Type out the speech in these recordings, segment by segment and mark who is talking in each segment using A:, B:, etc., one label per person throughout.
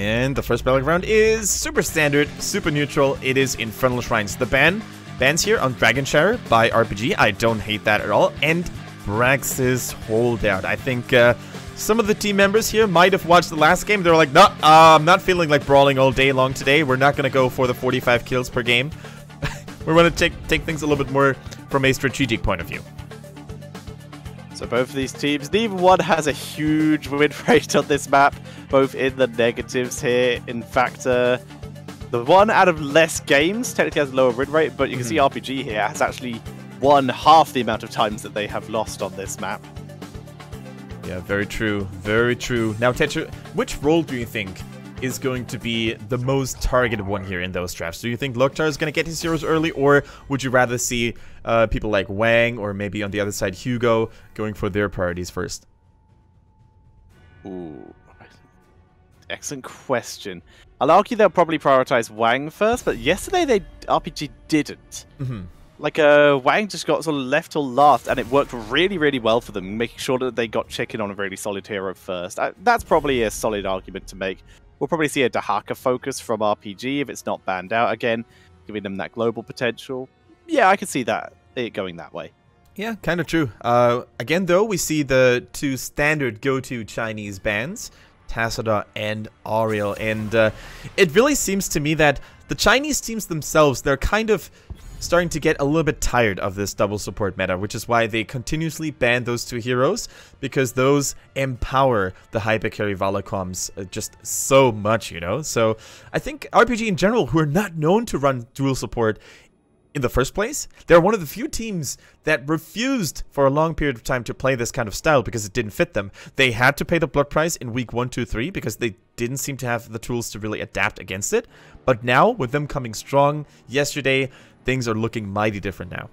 A: And the first battleground is super standard, super neutral. It is Infernal Shrines. The bans here on Dragon Shower by RPG. I don't hate that at all. And Brax's Holdout. I think some of the team members here might have watched the last game. They were like, no, I'm not feeling like brawling all day long today. We're not going to go for the 45 kills per game. We're going to take things a little bit more from a strategic point of view.
B: So both of these teams, neither one has a huge win rate on this map, both in the negatives here. In fact, the one out of less games technically has a lower win rate, but you can see RPG here has actually won half the amount of times that they have lost on this map.
A: Yeah, very true. Very true. Now, Tetra, which role do you think is going to be the most targeted one here in those drafts? Do you think Loktar is going to get his heroes early, or would you rather see people like Wang or maybe on the other side Hugo going for their priorities first?
B: Ooh, excellent question. I'll argue they'll probably prioritize Wang first, but yesterday RPG didn't. Like, Wang just got sort of left till last, and it worked really, really well for them, making sure that they got Chicken on a really solid hero first. That's probably a solid argument to make. We'll probably see a Dahaka focus from RPG if it's not banned out again, giving them that global potential. Yeah, I can see that, it going that way.
A: Yeah, kind of true. Again, though, we see the two standard go-to Chinese bans, Tassadar and Ariel, and it really seems to me that the Chinese teams themselves, they're kind of starting to get a little bit tired of this double support meta, which is why they continuously ban those two heroes, because those empower the hyper carry Valacoms just so much, you know? So I think RPG in general, who are not known to run dual support in the first place, they're one of the few teams that refused for a long period of time to play this kind of style because it didn't fit them. They had to pay the blood price in week 1, 2, 3 because they didn't seem to have the tools to really adapt against it. But now, with them coming strong yesterday, things are looking mighty different now.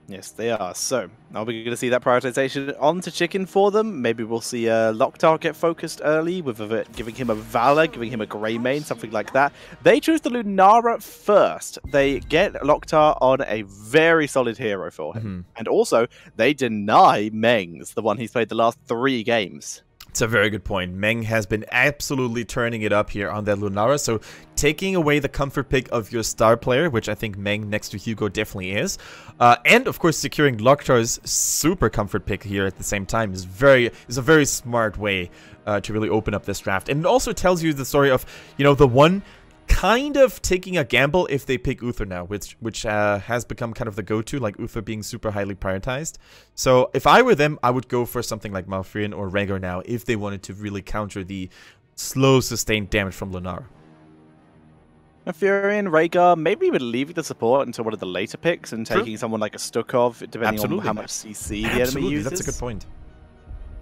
B: Yes, they are. So, are we going to see that prioritization onto Chicken for them? Maybe we'll see Loktar get focused early, with giving him a Valor, giving him a Greymane, something like that. They choose the Lunara first. They get Loktar on a very solid hero for him. And also, they deny Mengs, the one he's played the last 3 games.
A: It's a very good point. Meng has been absolutely turning it up here on that Lunara, so taking away the comfort pick of your star player, which I think Meng next to Hugo definitely is, and of course securing Loktar's super comfort pick here at the same time is a very smart way to really open up this draft. And it also tells you the story of, you know, the one kind of taking a gamble if they pick Uther now, which has become kind of the go-to, like Uther being super highly prioritized. So if I were them, I would go for something like Malfurion or Rhaegar now if they wanted to really counter the slow sustained damage from Lunara.
B: Malfurion, Rhaegar, maybe even leaving the support until one of the later picks and taking someone like a Stukov, depending on how much CC the enemy uses.
A: That's a good point.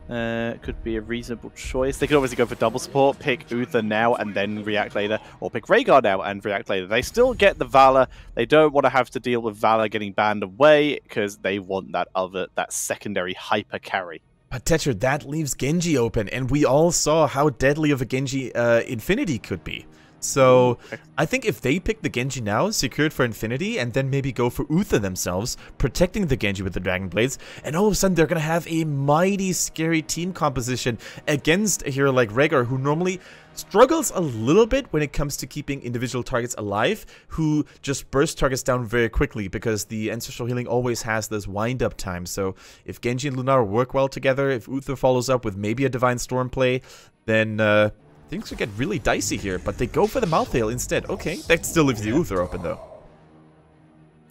B: Could be a reasonable choice. They could obviously go for double support, pick Uther now and then react later, or pick Rhaegar now and react later. They still get the Valor. They don't want to have to deal with Valor getting banned away because they want that secondary hyper carry.
A: But Tetra, that leaves Genji open, and we all saw how deadly of a Genji Infinity could be. So I think if they pick the Genji now, secure it for Infinity, and then maybe go for Uther themselves, protecting the Genji with the Dragon Blades, and all of a sudden they're going to have a mighty scary team composition against a hero like Rhaegar, who normally struggles a little bit when it comes to keeping individual targets alive, who just burst targets down very quickly because the Ancestral Healing always has this wind-up time. So if Genji and Lunara work well together, if Uther follows up with maybe a Divine Storm play, then things could get really dicey here, but they go for the Malthael instead. Okay, that still leaves the Uther open, though.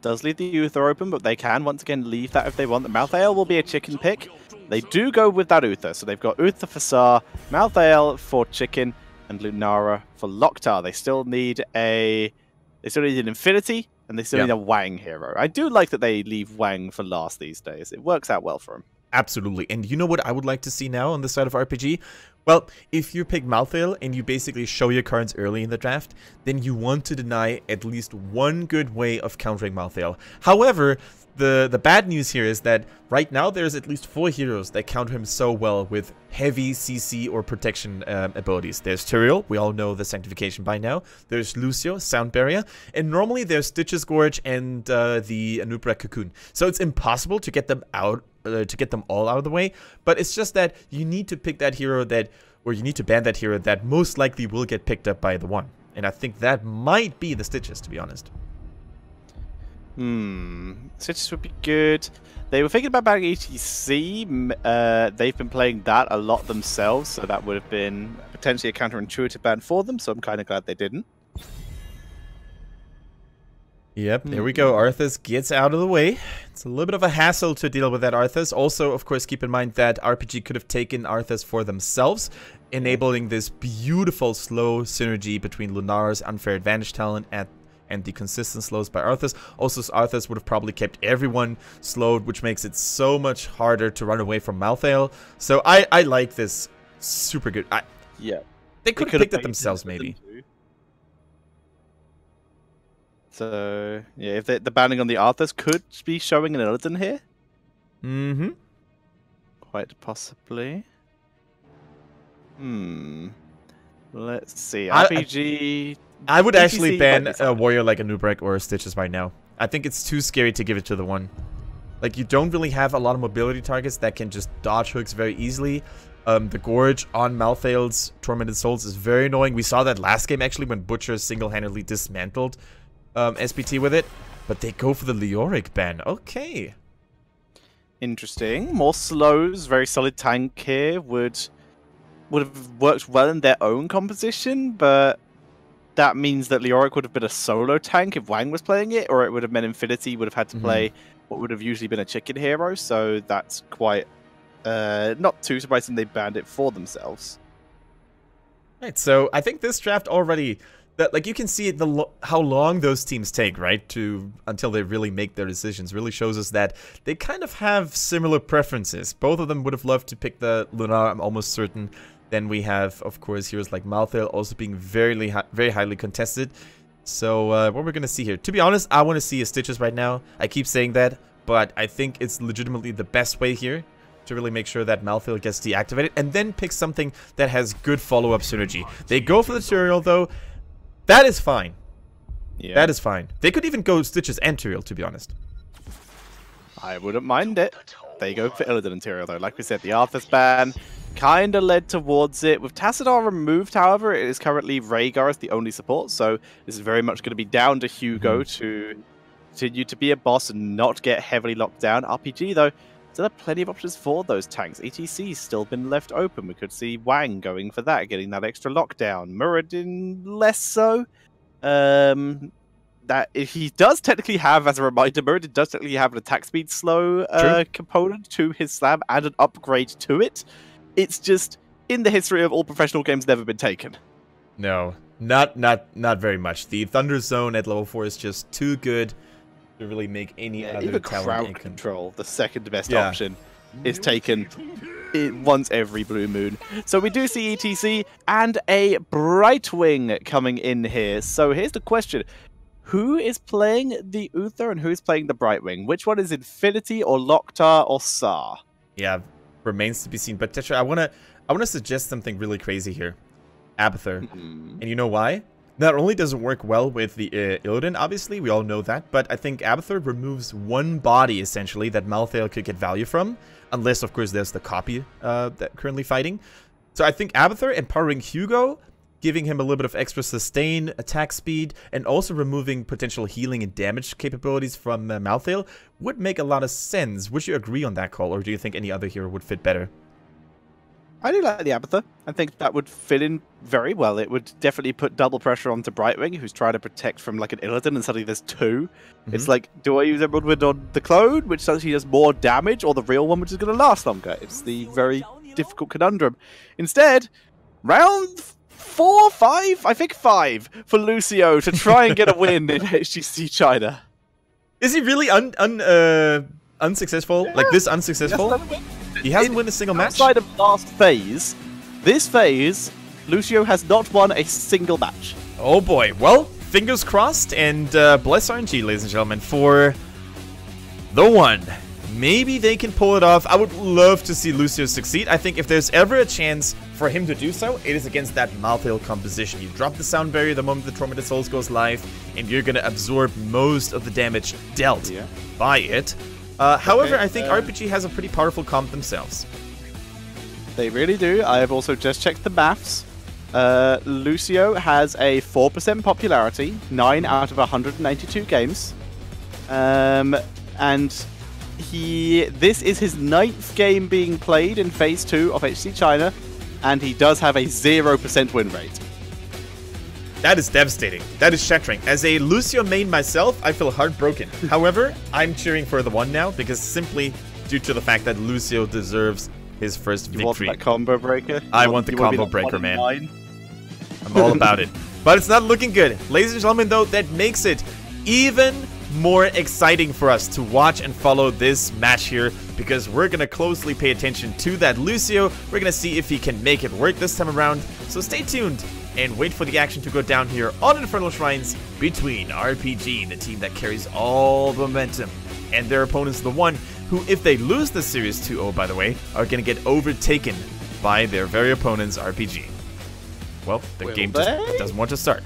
B: Does leave the Uther open, but they can once again leave that if they want. The Malthael will be a Chicken pick. They do go with that Uther, so they've got Uther for Sar, Malthael for Chicken, and Lunara for Loktar. They still need an Infinity, and they still need a Wang hero. I do like that they leave Wang for last these days. It works out well for them.
A: Absolutely. And you know what I would like to see now on the side of RPG? Well, if you pick Malthael and you basically show your cards early in the draft, then you want to deny at least one good way of countering Malthael. However, the bad news here is that right now there's at least 4 heroes that counter him so well with heavy CC or protection abilities. There's Tyrael, we all know the Sanctification by now. There's Lucio, Sound Barrier, and normally there's Stitch's Gorge and the Anubra Cocoon. So it's impossible to get them out, to get them all out of the way, but it's just that you need to pick that hero that or you need to ban that hero that most likely will get picked up by the one. And I think that might be the Stitches, to be honest.
B: Stitches would be good. They were thinking about banning HGC. They've been playing that a lot themselves, so that would have been potentially a counterintuitive ban for them, so I'm kind of glad they didn't.
A: Yep, there we go. Arthas gets out of the way. It's a little bit of a hassle to deal with that Arthas. Also, of course, keep in mind that RPG could have taken Arthas for themselves, enabling this beautiful slow synergy between Lunara's unfair advantage talent and the consistent slows by Arthas. Also, Arthas would have probably kept everyone slowed, which makes it so much harder to run away from Malthael. So I like this. Super good.
B: Yeah.
A: They could have picked it themselves, maybe.
B: So, yeah, if the banning on the Arthas could be showing an Illidan here.
A: Mm-hmm.
B: Quite possibly. Let's see. RPG...
A: I would actually ban a warrior like a Nubrek or a Stitches right now. I think it's too scary to give it to the one. Like, you don't really have a lot of mobility targets that can just dodge hooks very easily. The Gorge on Malthael's Tormented Souls is very annoying. We saw that last game, actually, when Butcher single-handedly dismantled SPT with it. But they go for the Leoric ban. Okay.
B: Interesting. More slows. Very solid tank here. Would have worked well in their own composition, but... that means that Leoric would have been a solo tank if Wang was playing it, or it would have meant Infinity would have had to play what would have usually been a chicken hero, so that's quite not too surprising they banned it for themselves.
A: Right, so I think this draft already, that like you can see how long those teams take, right, until they really make their decisions, really shows us that they kind of have similar preferences. Both of them would have loved to pick the Lunar, I'm almost certain. Then we have, of course, heroes like Malthael also being very highly contested. So, what we're going to see here. To be honest, I want to see a Stitches right now. I keep saying that, but I think it's legitimately the best way here to really make sure that Malthael gets deactivated. And then pick something that has good follow-up synergy. They go for the Tyrael, though. That is fine. Yeah. That is fine. They could even go Stitches and Tyrael, to be honest.
B: I wouldn't mind it. They go for Illidan and Tyrael, though. Like we said, the Arthas ban kind of led towards it. With Tassadar removed, however, it is currently Rhaegar as the only support, so this is very much going to be down to Hugo to continue to be a boss and not get heavily locked down. RPG, though, still have plenty of options for those tanks. ETC's still been left open. We could see Wang going for that, getting that extra lockdown. Muradin less so. That he does technically have, as a reminder, Muradin does technically have an attack speed slow component to his slam and an upgrade to it. It's just, in the history of all professional games, never been taken.
A: No, not very much. The Thunder Zone at level 4 is just too good to really make any other
B: even
A: talent.
B: Crowd Control, the second best option, is taken once every blue moon. So we do see ETC and a Brightwing coming in here. So here's the question. Who is playing the Uther and who is playing the Brightwing? Which one is Infinity or Loktar or Sar?
A: Yeah, remains to be seen. But Tetra, I wanna suggest something really crazy here. Abathur. And you know why? Not only does it work well with the Illidan, obviously, we all know that, but I think Abathur removes one body, essentially, that Malthael could get value from, unless, of course, there's the copy that currently fighting. So I think Abathur empowering Hugo, giving him a little bit of extra sustain, attack speed, and also removing potential healing and damage capabilities from Malthael would make a lot of sense. Would you agree on that call, or do you think any other hero would fit better?
B: I do like the Abathur. I think that would fit in very well. It would definitely put double pressure onto Brightwing, who's trying to protect from like an Illidan, and suddenly there's two. It's like, do I use Emerald Wind on the clone, which actually does more damage, or the real one, which is going to last longer? It's the very difficult conundrum. Instead, round 4, 5? I think 5 for Lucio to try and get a win in HGC China.
A: Is he really unsuccessful? Yeah. Like this unsuccessful? He hasn't won a single match?
B: Outside of last phase, this phase, Lucio has not won a single match.
A: Oh boy. Well, fingers crossed, and bless RNG, ladies and gentlemen, for the one. Maybe they can pull it off. I would love to see Lucio succeed. I think if there's ever a chance for him to do so, it is against that Malthael composition. You drop the sound barrier the moment the Tormented Souls goes live, and you're going to absorb most of the damage dealt by it. However, I think RPG has a pretty powerful comp themselves.
B: They really do. I have also just checked the maths. Lucio has a 4% popularity, 9 out of 192 games. And this is his 9th game being played in Phase 2 of HGC China, and he does have a 0% win rate.
A: That is devastating. That is shattering. As a Lucio main myself, I feel heartbroken. However, I'm cheering for the 1 now, because simply due to the fact that Lucio deserves his first victory.
B: You want that combo breaker?
A: I want the combo breaker, man. I'm all about it. But it's not looking good. Ladies and gentlemen, though, that makes it even more exciting for us to watch and follow this match here, because we're going to closely pay attention to that Lucio. We're going to see if he can make it work this time around. So stay tuned and wait for the action to go down here on Infernal Shrines between RPG, the team that carries all the momentum, and their opponents, the one who, if they lose the series 2-0, by the way, are going to get overtaken by their very opponents, RPG. Well, the game just doesn't want to start.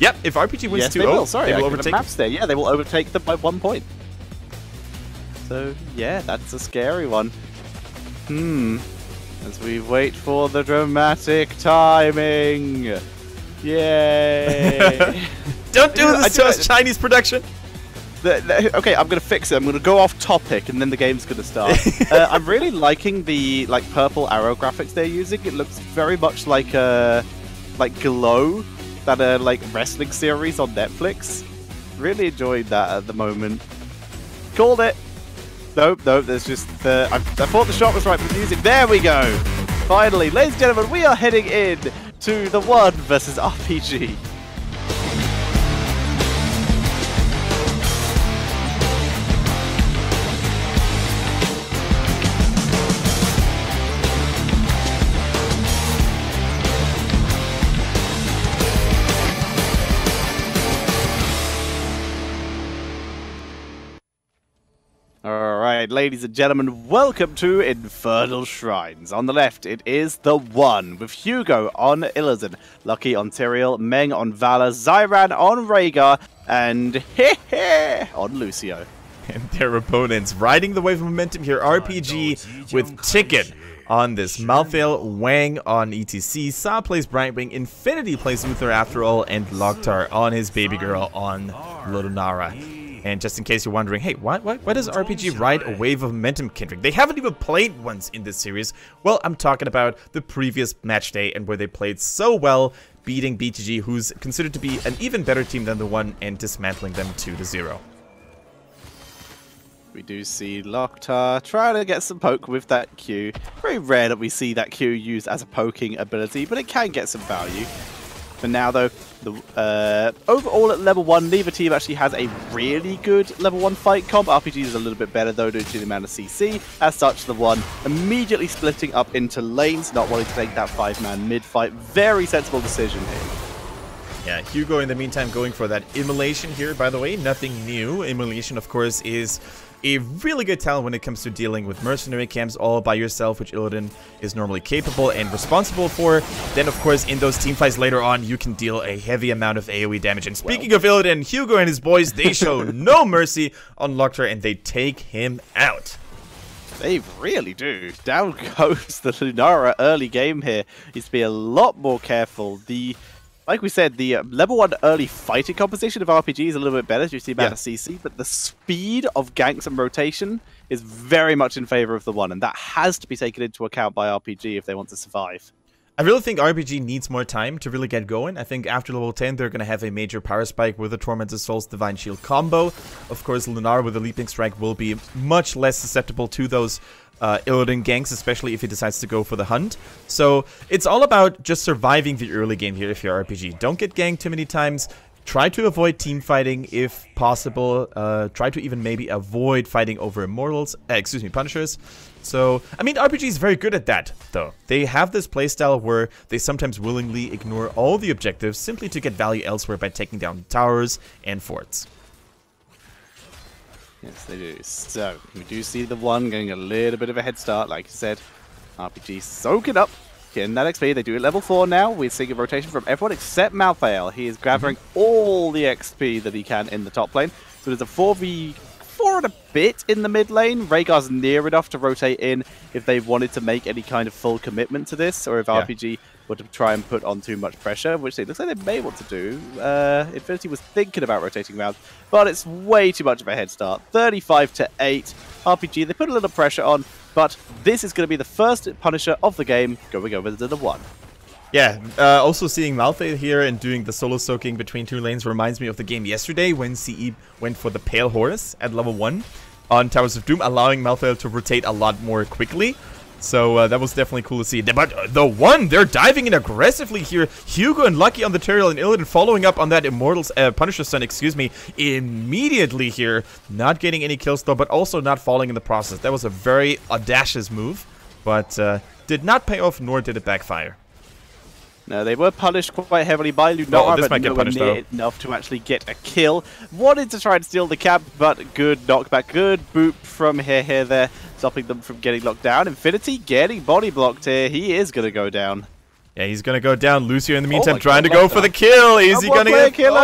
A: Yep, if RPG wins 2-0,
B: they will. Sorry,
A: they will
B: overtake
A: overtake
B: them. Yeah, they will overtake them by 1 point. So, yeah, that's a scary one. As we wait for the dramatic timing. Yay!
A: Don't do this to us, Chinese production!
B: Okay, I'm going to fix it. I'm going to go off topic, and then the game's going to start. I'm really liking the purple arrow graphics they're using. It looks very much like Glow, that wrestling series on Netflix. Really enjoying that at the moment. Called it. Nope. There's just I thought the shot was right for the music. There we go. Finally, ladies and gentlemen, we are heading in to the 1 versus RPG. Alright, ladies and gentlemen, welcome to Infernal Shrines. On the left, it is the 1, with Hugo on Illidan, Lucky on Tyrael, Meng on Valor, Zyran on Rhaegar, and Hehe on Lucio.
A: And their opponents riding the wave of momentum here, RPG with Chicken on this, Malthael, Wang on ETC, Sa plays Brightwing, Infinity plays Uther after all, and Loktar on his baby girl on Ludonara. And just in case you're wondering, hey, why does RPG ride a wave of momentum, Kendrick? They haven't even played once in this series. Well, I'm talking about the previous match day and where they played so well, beating BTG, who's considered to be an even better team than the 1, and dismantling them 2-0.
B: We do see Loktar trying to get some poke with that Q. Very rare that we see that Q used as a poking ability, but it can get some value. For now, though, overall at level 1, neither team actually has a really good level 1 fight comp. RPG is a little bit better, though, due to the amount of CC. As such, the 1 immediately splitting up into lanes, not wanting to take that 5-man mid-fight. Very sensible decision here.
A: Yeah, Hugo, in the meantime, going for that Immolation here, by the way. Nothing new. Immolation, of course, is a really good talent when it comes to dealing with mercenary camps all by yourself, which Illidan is normally capable and responsible for. Then, of course, in those teamfights later on, you can deal a heavy amount of AoE damage. And speaking of Illidan, Hugo and his boys, they show no mercy on Loktar, and they take him out.
B: They really do. Down goes the Lunara early game here. Needs to be a lot more careful. Like we said, the level 1 early fighting composition of RPG is a little bit better due to the amount of CC, but the speed of ganks and rotation is very much in favor of the 1, and that has to be taken into account by RPG if they want to survive.
A: I really think RPG needs more time to really get going. I think after level 10, they're going to have a major power spike with the Tormented Souls Divine Shield combo. Of course, Lunar with the Leaping Strike will be much less susceptible to those Illidan ganks, especially if he decides to go for the hunt. So it's all about just surviving the early game here if you're RPG. Don't get ganked too many times. Try to avoid team fighting if possible. Try to even maybe avoid fighting over Immortals, Punishers. So, I mean, RPG is very good at that, though. They have this playstyle where they sometimes willingly ignore all the objectives simply to get value elsewhere by taking down towers and forts.
B: Yes, they do. So, we do see the 1 getting a little bit of a head start, like you said. RPG soaking up, getting that XP. They do it level 4 now. We're seeing a rotation from everyone except Malthael. He is gathering all the XP that he can in the top lane. So there's a 4v4 on a bit in the mid lane. Rhaegar's near enough to rotate in if they wanted to make any kind of full commitment to this, or if RPG were to try and put on too much pressure, which it looks like they may want to do. Infinity was thinking about rotating around, but it's way too much of a head start. 35 to 8. RPG, they put a little pressure on, but this is going to be the first Punisher of the game going over to the 1.
A: Yeah, also seeing Malphite here and doing the solo soaking between 2 lanes reminds me of the game yesterday when CE went for the Pale Horse at level 1 on Towers of Doom, allowing Malphite to rotate a lot more quickly. So that was definitely cool to see. But the 1, they're diving in aggressively here. Hugo and Lucky on the turtle, and Illidan following up on that Immortal's Punisher stun, immediately here. Not getting any kills though, but also not falling in the process. That was a very audacious move, but did not pay off, nor did it backfire.
B: No, they were punished quite heavily by Lunara,
A: this might get punished, though.
B: Enough to actually get a kill. Wanted to try and steal the cap, but good knockback, good boop from here there, stopping them from getting locked down. Infinity getting body blocked here. He is going to go down.
A: Yeah, he's going to go down. Lucio in the meantime trying to go for the kill. Is he going to get
B: killer?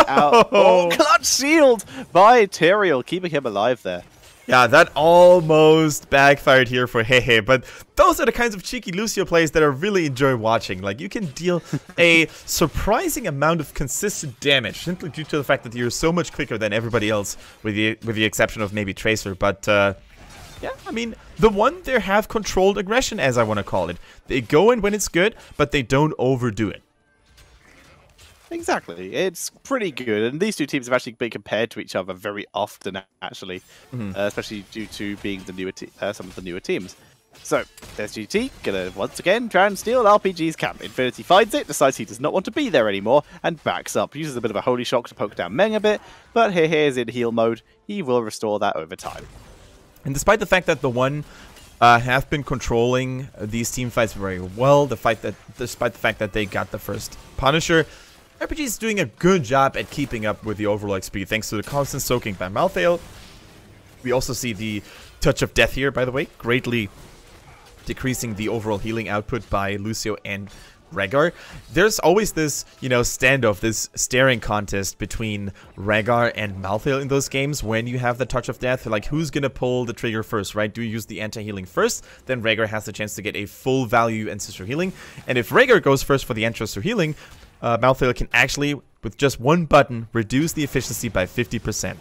B: Oh, clutch sealed by Tyrael, keeping him alive there.
A: Yeah, that almost backfired here for Hehe, but those are the kinds of cheeky Lucio plays that I really enjoy watching. Like, you can deal a surprising amount of consistent damage simply due to the fact that you're so much quicker than everybody else, with the exception of maybe Tracer. But yeah, I mean, the 1, they have controlled aggression, as I want to call it. They go in when it's good, but they don't overdo it.
B: Exactly, it's pretty good, and these 2 teams have actually been compared to each other very often, actually, especially due to being the newer some of the newer teams. So, there's GT, gonna once again try and steal RPG's camp. Infinity finds it, decides he does not want to be there anymore, and backs up. Uses a bit of a holy shock to poke down Meng a bit, but here's in heal mode. He will restore that over time.
A: And despite the fact that the 1 have been controlling these team fights very well, despite the fact that they got the first Punisher, RPG is doing a good job at keeping up with the overall XP thanks to the constant soaking by Malphite. We also see the Touch of Death here, by the way, greatly decreasing the overall healing output by Lucio and Rhaegar. There's always this, standoff, this staring contest between Rhaegar and Malphite in those games when you have the Touch of Death. Like, who's gonna pull the trigger first, right? Do you use the anti-healing first? Then Rhaegar has the chance to get a full value Ancestor Healing. And if Rhaegar goes first for the Ancestor Healing, Malphite can actually, with just 1 button, reduce the efficiency by 50%.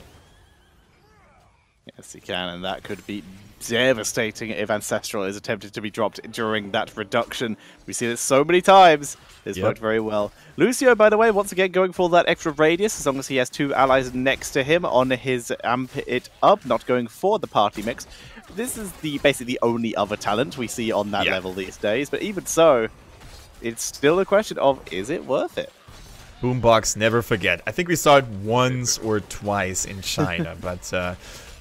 B: Yes, he can, and that could be devastating if Ancestral is attempted to be dropped during that reduction. We've seen it so many times. It's worked very well. Lucio, by the way, once again going for that extra radius, as long as he has 2 allies next to him on his Amp It Up, not going for the party mix. This is basically the only other talent we see on that level these days, but even so, it's still a question of, is it worth it?
A: Boombox, never forget. I think we saw it once or twice in China, but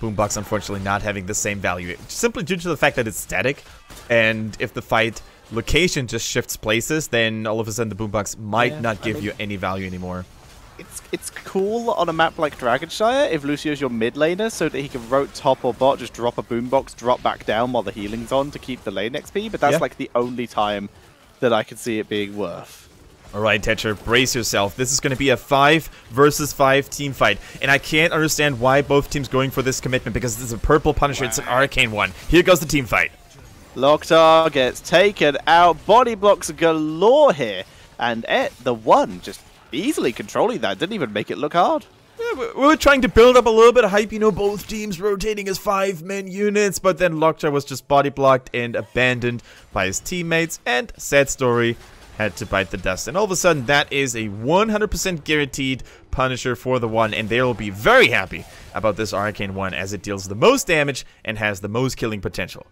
A: Boombox unfortunately not having the same value. Simply due to the fact that it's static, and if the fight location just shifts places, then all of a sudden the Boombox might not give you any value anymore.
B: It's cool on a map like Dragonshire if Lucio's your mid laner, so that he can rotate top or bot, just drop a Boombox, drop back down while the healing's on to keep the lane XP, but that's like the only time that I could see it being worth.
A: Alright, Tetcher, brace yourself. This is going to be a 5 versus 5 team fight. And I can't understand why both teams going for this commitment, because this is a purple Punisher, it's an arcane one. Here goes the team fight.
B: Loktar gets taken out, body blocks galore here, and the 1 just easily controlling that, didn't even make it look hard.
A: Yeah, we were trying to build up a little bit of hype, both teams rotating as 5-man units, but then Loktar was just body blocked and abandoned by his teammates, and sad story, had to bite the dust. And all of a sudden, that is a 100% guaranteed Punisher for the 1, and they will be very happy about this Arcane 1 as it deals the most damage and has the most killing potential.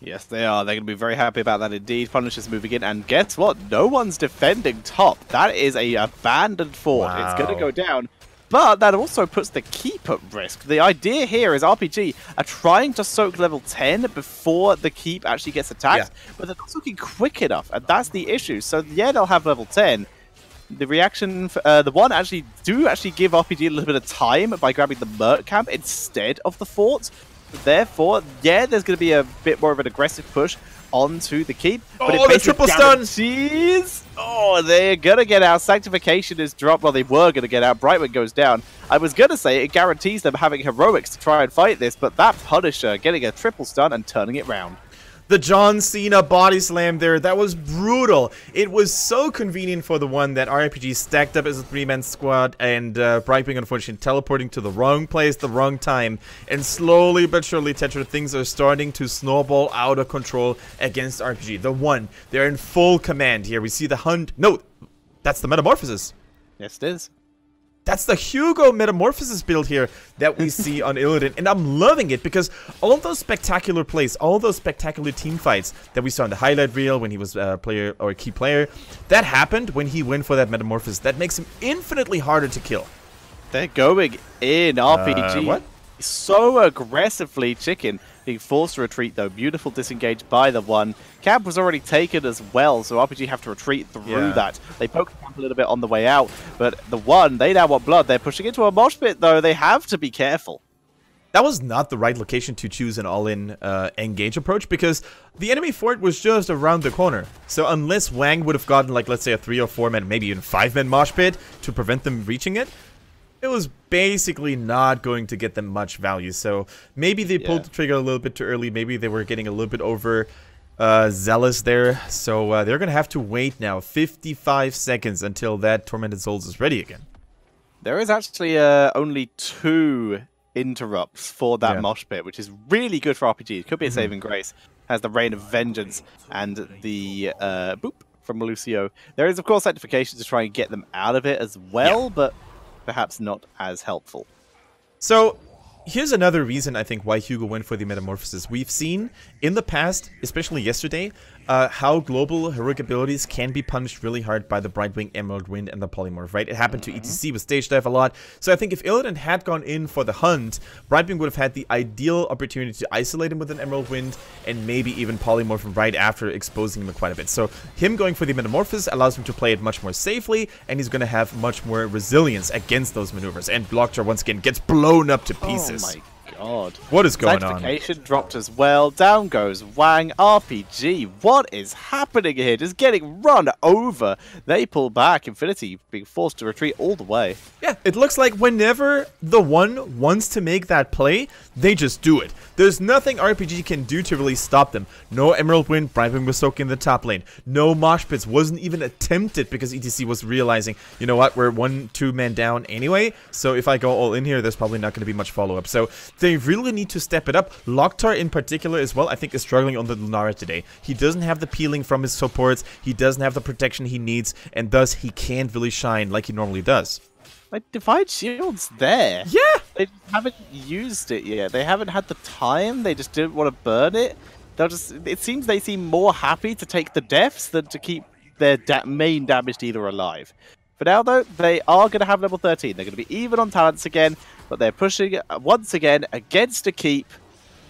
B: Yes, they are. They're going to be very happy about that indeed. Punisher's moving in, and guess what? No one's defending top. That is a abandoned fort. Wow. It's going to go down. But that also puts the keep at risk. The idea here is RPG are trying to soak level 10 before the keep actually gets attacked, but they're not soaking quick enough, and that's the issue. So yeah, they'll have level 10. The reaction, the 1 actually give RPG a little bit of time by grabbing the Merc camp instead of the fort. Therefore, yeah, there's going to be a bit more of an aggressive push onto the keep.
A: But it the triple stun!
B: Oh, they're going to get out. Sanctification is dropped. Well, they were going to get out. Brightwing goes down. I was going to say it guarantees them having heroics to try and fight this, but that Punisher getting a triple stun and turning it round.
A: The John Cena body slam there, that was brutal. It was so convenient for the one that RPG stacked up as a 3-man squad and Brightwing unfortunately teleporting to the wrong place, the wrong time. And slowly but surely, Tetra, things are starting to snowball out of control against RPG. The one, they're in full command here. We see the Hunt. No, that's the Metamorphosis.
B: Yes, it is.
A: That's the Hugo Metamorphosis build here that we see on Illidan, and I'm loving it because all of those spectacular plays, all those spectacular team fights that we saw in the highlight reel when he was a player or a key player, that happened when he went for that Metamorphosis. That makes him infinitely harder to kill.
B: They're going in, RPG.
A: What?
B: So aggressively, Chicken being forced to retreat though. Beautiful disengage by the one. Camp was already taken as well, so RPG have to retreat through that. They poke Camp a little bit on the way out, but the one, they now want blood. They're pushing into a mosh pit though. They have to be careful.
A: That was not the right location to choose an all-in engage approach because the enemy fort was just around the corner. So unless Wang would have gotten like, let's say a 3 or 4 man, maybe even 5 man mosh pit to prevent them reaching it, it was basically not going to get them much value. So maybe they pulled the trigger a little bit too early. Maybe they were getting a little bit over zealous there. So they're going to have to wait now 55 seconds until that Tormented Souls is ready again.
B: There is actually only 2 interrupts for that mosh pit, which is really good for RPG. It could be a saving grace. Has the Rain of Vengeance and the boop from Lucio. There is, of course, sanctification to try and get them out of it as well, but perhaps not as helpful.
A: So here's another reason I think why Hugo went for the Metamorphosis. We've seen in the past, especially yesterday, how global heroic abilities can be punished really hard by the Brightwing, Emerald Wind, and the Polymorph, right? It happened to ETC with Stage Dive a lot. So I think if Illidan had gone in for the Hunt, Brightwing would have had the ideal opportunity to isolate him with an Emerald Wind and maybe even Polymorph him right after, exposing him quite a bit. So him going for the Metamorphosis allows him to play it much more safely, and he's going to have much more resilience against those maneuvers. And Blockjar once again gets blown up to pieces.
B: Oh my god.
A: What is going on?
B: Sanctification dropped as well. Down goes Wang. RPG. What is happening here? Just getting run over. They pull back. Infinity being forced to retreat all the way.
A: Yeah, it looks like whenever the one wants to make that play, they just do it. There's nothing RPG can do to really stop them. No Emerald Wind, Brightwing was soaking the top lane. No mosh pits, wasn't even attempted because ETC was realizing, you know what, we're 1-2 man down anyway, so if I go all in here, there's probably not going to be much follow-up. So they really need to step it up. Loktar in particular as well, I think is struggling on the Lunara today. He doesn't have the peeling from his supports, he doesn't have the protection he needs, and thus he can't really shine like he normally does.
B: Like, Divide Shield's there.
A: Yeah!
B: They haven't used it yet. They haven't had the time. They just didn't want to burn it. They'll just. It seems they seem more happy to take the deaths than to keep their main damage dealer alive. For now, though, they are going to have level 13. They're going to be even on talents again, but they're pushing once again against a keep.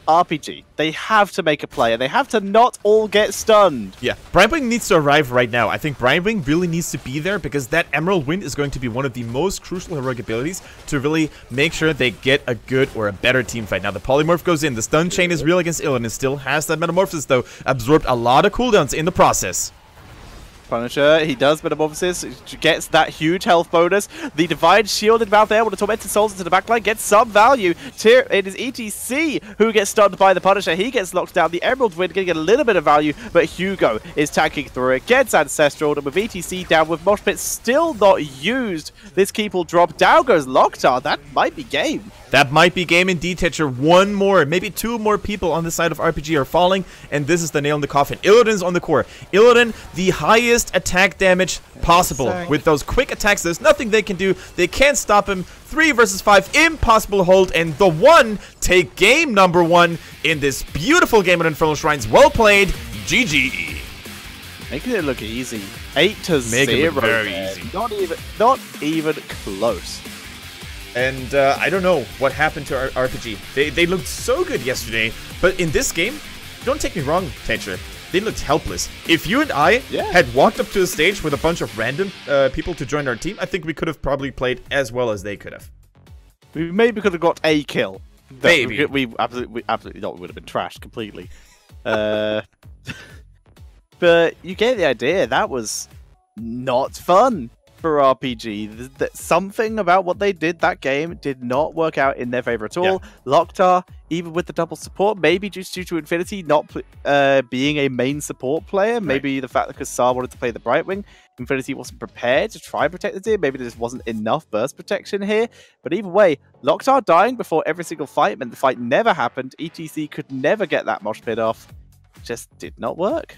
B: RPG. They have to make a play, and they have to not all get stunned.
A: Yeah, Brightwing needs to arrive right now. I think Brightwing really needs to be there because that Emerald Wind is going to be one of the most crucial heroic abilities to really make sure they get a good or a better team fight. Now, the Polymorph goes in. The stun chain is real against Illidan. It still has that Metamorphosis, though. Absorbed a lot of cooldowns in the process.
B: Punisher, he does Metamorphosis, gets that huge health bonus. The Divine shielded out there with the Tormented Souls into the backline, gets some value. It is ETC who gets stunned by the Punisher. He gets locked down. The Emerald Wind getting a little bit of value, but Hugo is tanking through it, gets Ancestral, and with ETC down, with Mosh Pit still not used, this keep will drop. Down goes Loktar. That might be game.
A: That might be game indeed, Tetra. One more, maybe 2 more people on the side of RPG are falling, and this is the nail in the coffin. Illidan's on the core. Illidan, the highest attack damage possible. With those quick attacks, there's nothing they can do. They can't stop him. 3 versus 5, impossible to hold, and the one take game number 1 in this beautiful game of Infernal Shrines. Well played, GG.
B: Making it look easy. 8-0.
A: Making it look very easy.
B: Not even close.
A: And I don't know what happened to our RPG. They looked so good yesterday, but in this game, don't take me wrong, Tetra, they looked helpless. If you and I had walked up to the stage with a bunch of random people to join our team, I think we could have probably played as well as they could have.
B: We maybe could have got a kill.
A: Maybe.
B: We absolutely not. We would have been trashed completely. But you get the idea. That was not fun for RPG. Something about what they did that game did not work out in their favor at all. Locktar, even with the double support, maybe just due to Infinity not being a main support player, maybe the fact that Kassar wanted to play the Brightwing, Infinity wasn't prepared to try and protect the team. Maybe there just wasn't enough burst protection here. But either way, Locktar dying before every single fight meant the fight never happened. ETC could never get that mosh pit off. Just did not work.